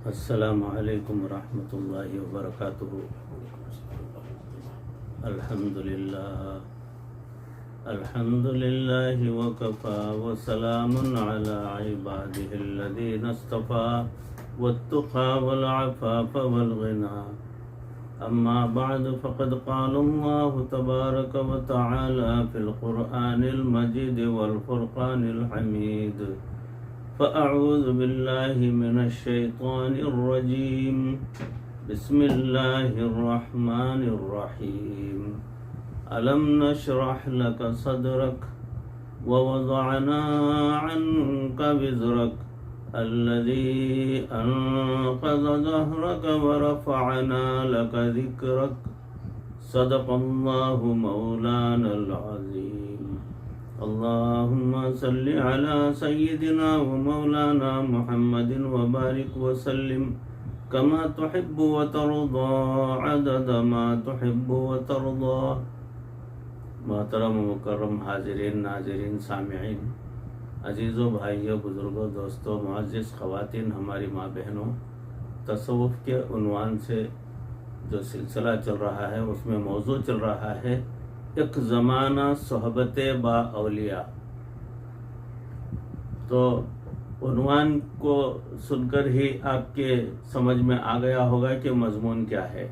السلام علیکم ورحمۃ اللہ وبرکاتہ۔ الحمد للہ وکفا وسلام علی عباده الذین اصطفى والتقى والعفاف والغنى اما بعد فقد قال اللہ تبارک وتعالی فی القرآن المجید والفرقان الحمید فأعوذ بالله من الشيطان الرجيم بسم الله الرحمن الرحيم ألم نشرح لك صدرك ووضعنا عنك وزرك الذي أنقض ظهرك ورفعنا لك ذكرك صدق الله مولانا العظيم اللهم صل على سيدنا ومولانا محمد وبارك وسلم كما تحب وترضى عدد ما تحب وترضى۔ محترم و مکرم حاضرین ناظرین سامعین، عزیزوں بھائیوں بزرگوں دوستوں معزز خواتین ہماری ماں بہنوں، تصوف کے عنوان سے جو سلسلہ چل رہا ہے اس میں موضوع چل رہا ہے ایک زمانہ صحبت با اولیاء۔ تو عنوان کو سن کر ہی آپ کے سمجھ میں آ گیا ہوگا کہ مضمون کیا ہے۔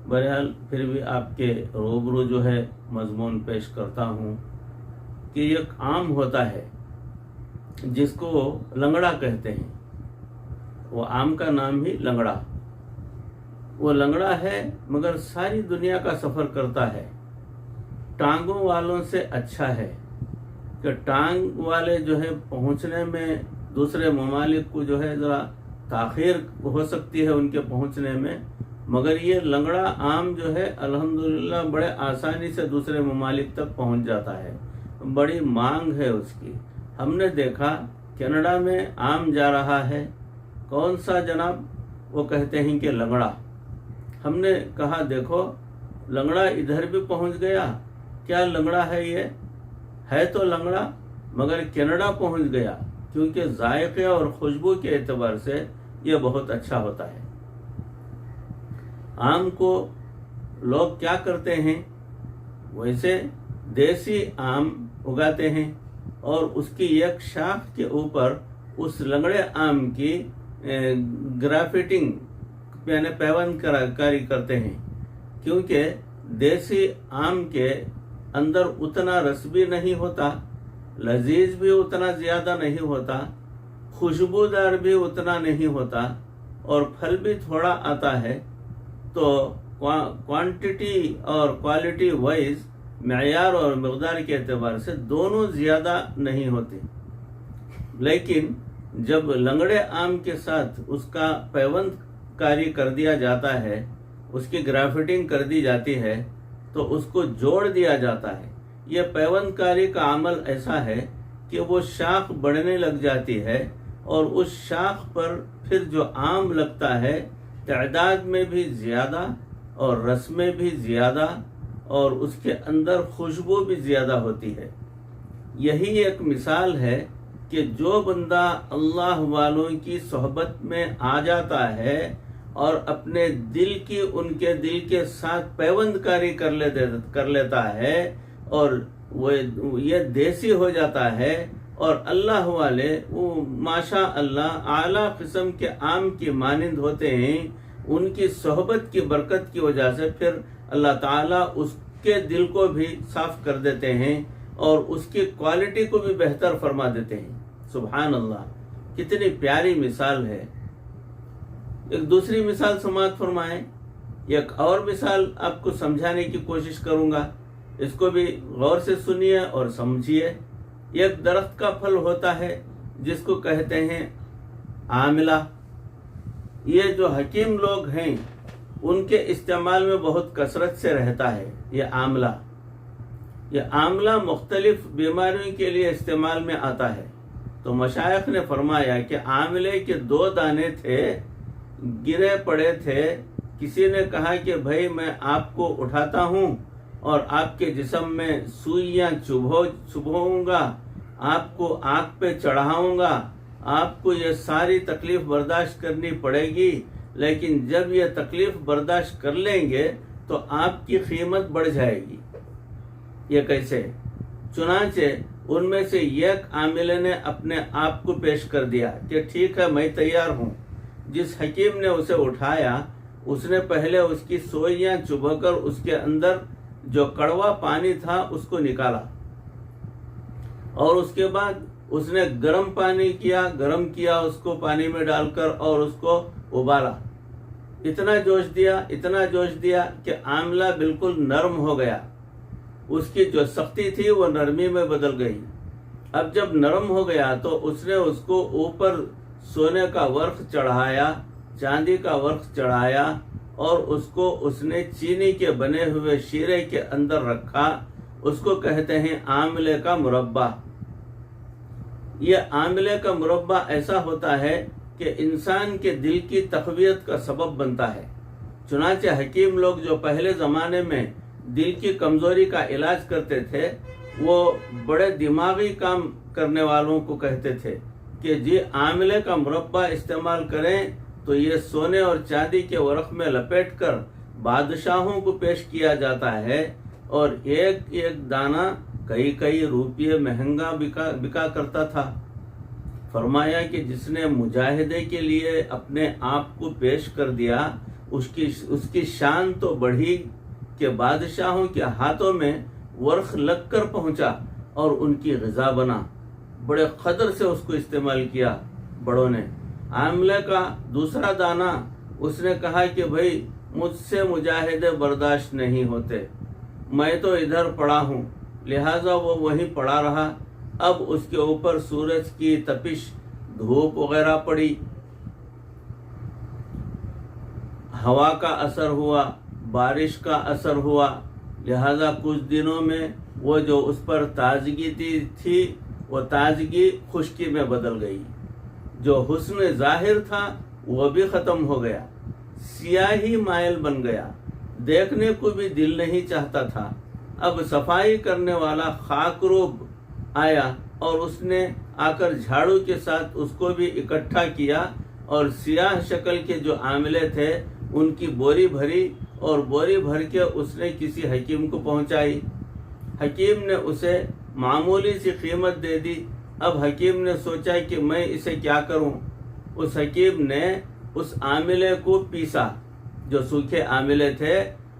بہرحال پھر بھی آپ کے روبرو جو ہے مضمون پیش کرتا ہوں کہ ایک عام ہوتا ہے جس کو لنگڑا کہتے ہیں، وہ عام کا نام ہی لنگڑا، وہ لنگڑا ہے مگر ساری دنیا کا سفر کرتا ہے۔ ٹانگوں والوں سے اچھا ہے کہ ٹانگ والے جو ہے پہنچنے میں دوسرے ممالک کو جو ہے ذرا تاخیر ہو سکتی ہے ان کے پہنچنے میں، مگر یہ لنگڑا عام جو ہے الحمدللہ بڑے آسانی سے دوسرے ممالک تک پہنچ جاتا ہے، بڑی مانگ ہے اس کی۔ ہم نے دیکھا کینیڈا میں عام جا رہا ہے، کون سا جناب؟ وہ کہتے ہیں کہ لنگڑا۔ ہم نے کہا دیکھو لنگڑا ادھر بھی پہنچ گیا، کیا لنگڑا ہے؟ یہ ہے تو لنگڑا مگر کینیڈا پہنچ گیا، کیونکہ ذائقے اور خوشبو کے اعتبار سے یہ بہت اچھا ہوتا ہے۔ آم کو لوگ کیا کرتے ہیں، ویسے دیسی آم اگاتے ہیں اور اس کی ایک شاخ کے اوپر اس لنگڑے آم کی گرافٹنگ یعنی پیوند کاری کرتے ہیں، کیونکہ دیسی آم کے اندر اتنا رس بھی نہیں ہوتا، لذیذ بھی اتنا زیادہ نہیں ہوتا، خوشبودار بھی اتنا نہیں ہوتا اور پھل بھی تھوڑا آتا ہے، تو کوانٹٹی اور کوالٹی وائز معیار اور مقدار کے اعتبار سے دونوں زیادہ نہیں ہوتے۔ لیکن جب لنگڑے آم کے ساتھ اس کا پیوند کاری کر دیا جاتا ہے، اس کی گرافٹنگ کر دی جاتی ہے تو اس کو جوڑ دیا جاتا ہے۔ یہ پیوند کاری کا عمل ایسا ہے کہ وہ شاخ بڑھنے لگ جاتی ہے اور اس شاخ پر پھر جو آم لگتا ہے تعداد میں بھی زیادہ اور رس میں بھی زیادہ اور اس کے اندر خوشبو بھی زیادہ ہوتی ہے۔ یہی ایک مثال ہے کہ جو بندہ اللہ والوں کی صحبت میں آ جاتا ہے اور اپنے دل کی ان کے دل کے ساتھ پیوند کاری کر لیتا ہے اور وہ یہ دیسی ہو جاتا ہے اور اللہ والے وہ ماشاء اللہ اعلیٰ قسم کے آم کی مانند ہوتے ہیں، ان کی صحبت کی برکت کی وجہ سے پھر اللہ تعالیٰ اس کے دل کو بھی صاف کر دیتے ہیں اور اس کی کوالٹی کو بھی بہتر فرما دیتے ہیں۔ سبحان اللہ، کتنی پیاری مثال ہے۔ ایک دوسری مثال سماعت فرمائیں، ایک اور مثال آپ کو سمجھانے کی کوشش کروں گا، اس کو بھی غور سے سنیے اور سمجھیے۔ ایک درخت کا پھل ہوتا ہے جس کو کہتے ہیں آملہ۔ یہ جو حکیم لوگ ہیں ان کے استعمال میں بہت کثرت سے رہتا ہے یہ آملہ۔ یہ آملہ مختلف بیماریوں کے لیے استعمال میں آتا ہے۔ تو مشائخ نے فرمایا کہ آملے کے 2 دانے تھے، گرے پڑے تھے، کسی نے کہا کہ بھائی میں آپ کو اٹھاتا ہوں اور آپ کے جسم میں سوئیاں چبھاؤں گا، آپ کو آنکھ پہ چڑھاؤں گا، آپ کو یہ ساری تکلیف برداشت کرنی پڑے گی، لیکن جب یہ تکلیف برداشت کر لیں گے تو آپ کی قیمت بڑھ جائے گی۔ یہ کیسے؟ چنانچہ ان میں سے ایک عاملے نے اپنے آپ کو پیش کر دیا کہ ٹھیک ہے، میں تیار ہوں۔ جس حکیم نے اسے اٹھایا، اس نے پہلے اس کی سوئیاں چبھا کر اس کے اندر جو کڑوا پانی تھا اس کو نکالا، اور اس کے بعد اس نے گرم پانی کیا، گرم کیا اس کو پانی میں ڈال کر، اور اس کو ابالا۔ اتنا جوش دیا کہ آملہ بالکل نرم ہو گیا، اس کی جو سختی تھی وہ نرمی میں بدل گئی۔ اب جب نرم ہو گیا تو اس نے اس کو اوپر سونے کا ورق چڑھایا، چاندی کا ورق چڑھایا، اور اس نے چینی کے بنے ہوئے شیرے کے اندر رکھا۔ اس کو کہتے ہیں آملے کا مربع۔ یہ آملے کا مربع ایسا ہوتا ہے کہ انسان کے دل کی تقویت کا سبب بنتا ہے۔ چنانچہ حکیم لوگ جو پہلے زمانے میں دل کی کمزوری کا علاج کرتے تھے، وہ بڑے دماغی کام کرنے والوں کو کہتے تھے کہ جی آملے کا مربع استعمال کریں تو یہ سونے اور چاندی کے ورق میں لپیٹ کر بادشاہوں کو پیش کیا جاتا ہے، اور ایک ایک دانہ کئی روپیے مہنگا بکا کرتا تھا۔ فرمایا کہ جس نے مجاہدے کے لیے اپنے آپ کو پیش کر دیا، اس کی شان تو بڑھی کہ بادشاہوں کے ہاتھوں میں ورق لگ کر پہنچا اور ان کی غذا بنا۔ بڑے قدر سے اس کو استعمال کیا بڑوں نے۔ آملے کا دوسرا دانہ، اس نے کہا کہ بھائی مجھ سے مجاہدے برداشت نہیں ہوتے، میں تو ادھر پڑا ہوں، لہٰذا وہ وہیں پڑا رہا۔ اب اس کے اوپر سورج کی تپش، دھوپ وغیرہ پڑی، ہوا کا اثر ہوا، بارش کا اثر ہوا، لہذا کچھ دنوں میں وہ جو اس پر تازگی تھی وہ تازگی خشکی میں بدل گئی۔ جو حسن ظاہر تھا وہ بھی ختم ہو گیا، سیاہی مائل بن گیا، دیکھنے کو بھی دل نہیں چاہتا تھا۔ اب صفائی کرنے والا خاکروب آیا اور اس نے آ کر جھاڑو کے ساتھ اس کو بھی اکٹھا کیا، اور سیاہ شکل کے جو عاملے تھے ان کی بوری بھری، اور بوری بھر کے اس نے کسی حکیم کو پہنچائی۔ حکیم نے اسے معمولی سی قیمت دے دی۔ اب حکیم نے سوچا کہ میں اسے کیا کروں۔ اس حکیم نے اس عاملے کو پیسا، جو سوکھے عاملے تھے،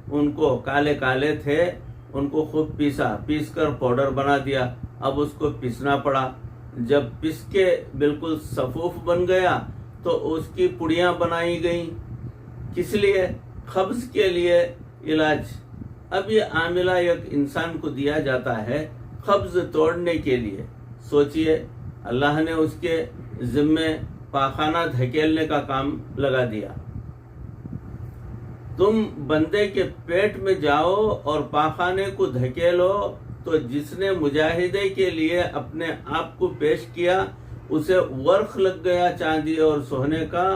ان کو کالے تھے، ان کو خوب پیس کر پاؤڈر بنا دیا۔ اب اس کو پیسنا پڑا۔ جب پیس کے بالکل صفوف بن گیا تو اس کی پڑیاں بنائی گئیں۔ کس لیے؟ قبض کے لیے علاج۔ اب یہ عاملہ ایک انسان کو دیا جاتا ہے قبض توڑنے کے لیے۔ سوچئے، اللہ نے اس کے ذمے پاخانہ دھکیلنے کا کام لگا دیا۔ تم بندے کے پیٹ میں جاؤ اور پاخانے کو دھکیلو، تو جس نے مجاہدے کے لیے اپنے آپ کو پیش کیا اسے ورق لگ گیا چاندی اور سونے کا،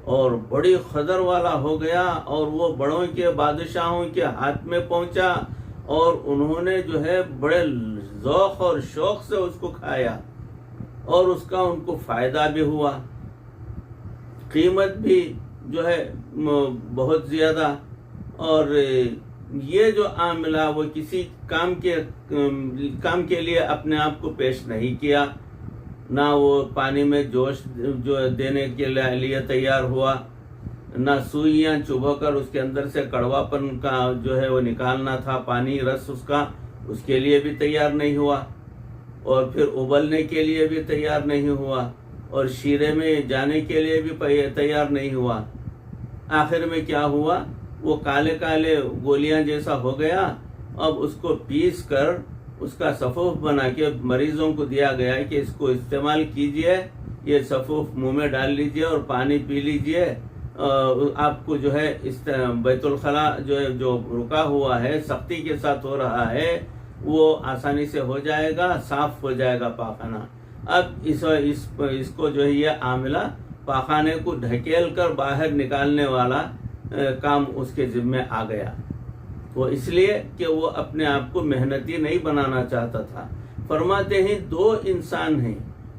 اور بڑی قدر والا ہو گیا، اور وہ بڑوں کے بادشاہوں کے ہاتھ میں پہنچا، اور انہوں نے جو ہے بڑے ذوق اور شوق سے اس کو کھایا، اور اس کا ان کو فائدہ بھی ہوا، قیمت بھی جو ہے بہت زیادہ۔ اور یہ جو عاملہ وہ کسی کام کے لیے اپنے آپ کو پیش نہیں کیا، نہ وہ پانی میں جوش جو دینے کے لیے تیار ہوا، نہ سوئیاں چبھو کر اس کے اندر سے کڑوا پن کا جو ہے وہ نکالنا تھا، پانی رس اس کے لیے بھی تیار نہیں ہوا، اور پھر ابلنے کے لیے بھی تیار نہیں ہوا، اور شیرے میں جانے کے لیے بھی تیار نہیں ہوا۔ آخر میں کیا ہوا؟ وہ کالے گولیاں جیسا ہو گیا۔ اب اس کو پیس کر اس کا صفوف بنا کے مریضوں کو دیا گیا کہ اس کو استعمال کیجئے، یہ صفوف منہ میں ڈال لیجئے اور پانی پی لیجئے، آپ کو جو ہے بیت الخلا جو رکا ہوا ہے، سختی کے ساتھ ہو رہا ہے، وہ آسانی سے ہو جائے گا، صاف ہو جائے گا پاخانہ۔ اب اس کو جو ہے یہ عاملہ پاخانے کو ڈھکیل کر باہر نکالنے والا کام اس کے ذمے آ گیا۔ وہ اس لیے کہ وہ اپنے آپ کو محنتی نہیں بنانا چاہتا تھا۔ فرماتے ہیں دو انسان ہیں،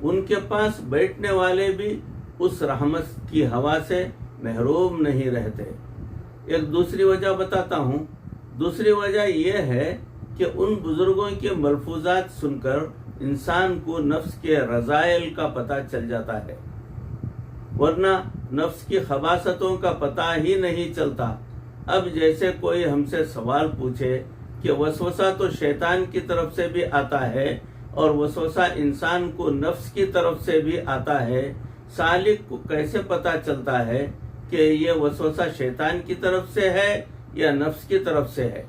ان کے پاس بیٹھنے والے بھی اس رحمت کی ہوا سے محروم نہیں رہتے۔ ایک دوسری وجہ بتاتا ہوں۔ دوسری وجہ یہ ہے کہ ان بزرگوں کے ملفوظات سن کر انسان کو نفس کے رذائل کا پتہ چل جاتا ہے، ورنہ نفس کی خباثتوں کا پتہ ہی نہیں چلتا۔ اب جیسے کوئی ہم سے سوال پوچھے کہ وسوسہ تو شیطان کی طرف سے بھی آتا ہے اور وسوسہ انسان کو نفس کی طرف سے بھی آتا ہے، سالک کو کیسے پتہ چلتا ہے کہ یہ وسوسہ شیطان کی طرف سے ہے یا نفس کی طرف سے ہے؟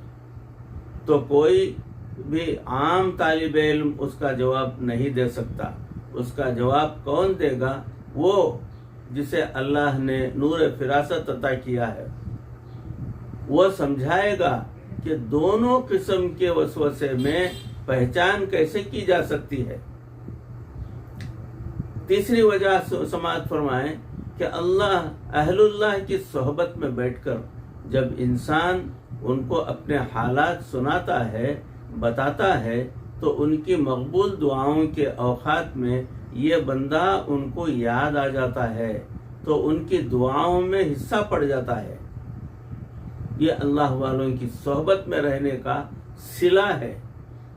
تو کوئی بھی عام طالب علم اس کا جواب نہیں دے سکتا۔ اس کا جواب کون دے گا؟ وہ جسے اللہ نے نور فراست عطا کیا ہے، وہ سمجھائے گا کہ دونوں قسم کے وسوسے میں پہچان کیسے کی جا سکتی ہے۔ تیسری وجہ سماعت فرمائیں کہ اہل اللہ کی صحبت میں بیٹھ کر جب انسان ان کو اپنے حالات سناتا ہے، بتاتا ہے، تو ان کی مقبول دعاؤں کے اوقات میں یہ بندہ ان کو یاد آ جاتا ہے، تو ان کی دعاؤں میں حصہ پڑ جاتا ہے۔ یہ اللہ والوں کی صحبت میں رہنے کا صلہ ہے۔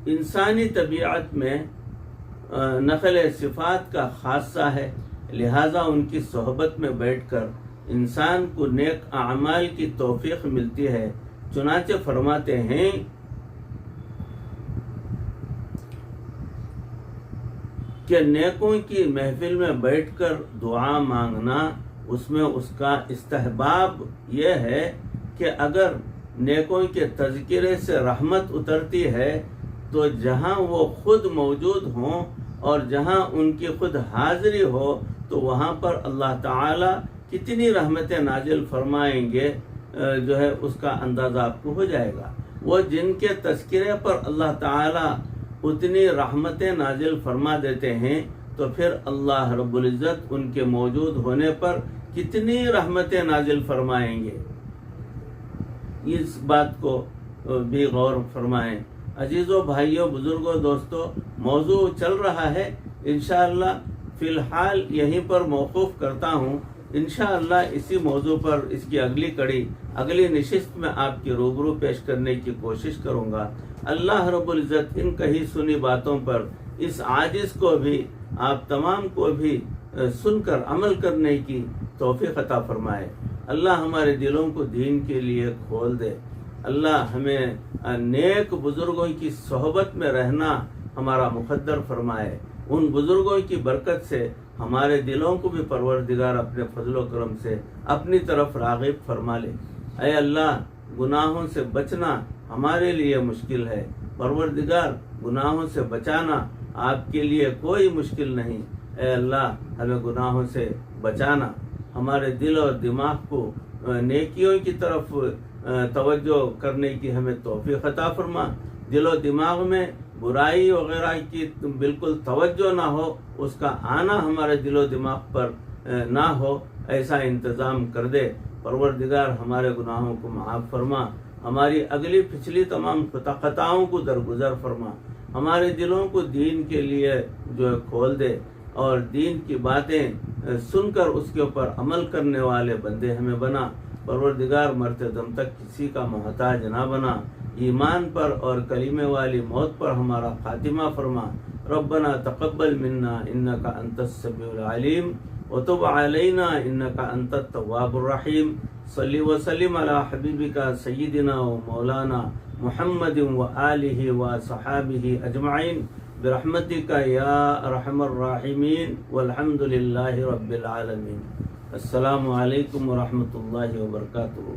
انسانی طبیعت میں نقل صفات کا خاصہ ہے، لہذا ان کی صحبت میں بیٹھ کر انسان کو نیک اعمال کی توفیق ملتی ہے۔ چنانچہ فرماتے ہیں کہ نیکوں کی محفل میں بیٹھ کر دعا مانگنا، اس میں اس کا استحباب یہ ہے کہ اگر نیکوں کے تذکرے سے رحمت اترتی ہے تو جہاں وہ خود موجود ہوں اور جہاں ان کی خود حاضری ہو تو وہاں پر اللہ تعالی کتنی رحمتیں نازل فرمائیں گے جو ہے اس کا اندازہ آپ کو ہو جائے گا۔ وہ جن کے تذکرے پر اللہ تعالی اتنی رحمتیں نازل فرما دیتے ہیں تو پھر اللہ رب العزت ان کے موجود ہونے پر کتنی رحمتیں نازل فرمائیں گے، اس بات کو بھی غور فرمائیں۔ عزیزوں، بھائیوں، بزرگوں، دوستوں، موضوع چل رہا ہے، انشاءاللہ فی الحال یہیں پر موقوف کرتا ہوں۔ انشاءاللہ اسی موضوع پر اس کی اگلی کڑی، اگلی نشست میں آپ کے روبرو پیش کرنے کی کوشش کروں گا۔ اللہ رب العزت ان کہی سنی باتوں پر اس عاجز کو بھی، آپ تمام کو بھی سن کر عمل کرنے کی توفیق عطا فرمائے۔ اللہ ہمارے دلوں کو دین کے لیے کھول دے۔ اللہ ہمیں نیک بزرگوں کی صحبت میں رہنا ہمارا مقدر فرمائے۔ ان بزرگوں کی برکت سے ہمارے دلوں کو بھی پروردگار اپنے فضل و کرم سے اپنی طرف راغب فرما لے۔ اے اللہ، گناہوں سے بچنا ہمارے لیے مشکل ہے، پروردگار گناہوں سے بچانا آپ کے لیے کوئی مشکل نہیں۔ اے اللہ، ہمیں گناہوں سے بچانا، ہمارے دل اور دماغ کو نیکیوں کی طرف توجہ کرنے کی ہمیں توفیق عطا فرما۔ دل و دماغ میں برائی وغیرہ کی بالکل توجہ نہ ہو، اس کا آنا ہمارے دل و دماغ پر نہ ہو، ایسا انتظام کر دے۔ پروردگار ہمارے گناہوں کو معاف فرما، ہماری اگلی پچھلی تمام خطاؤں کو درگزر فرما، ہمارے دلوں کو دین کے لیے جو ہے کھول دے، اور دین کی باتیں سن کر اس کے اوپر عمل کرنے والے بندے ہمیں بنا۔ پروردگار مرتے دم تک کسی کا محتاج نہ بنا، ایمان پر اور کلمے والی موت پر ہمارا خاتمہ فرما۔ ربنا تقبل منا انک انت السمیع العلیم وتب علینا انک انت التواب الرحیم۔ صلی وسلم علی حبیبک سیدنا و مولانا محمد و آلہ و صحابہ اجمعین برحمتک یا ارحم الراحمین والحمد للہ رب العالمین۔ السلام علیکم ورحمۃ اللہ وبرکاتہ۔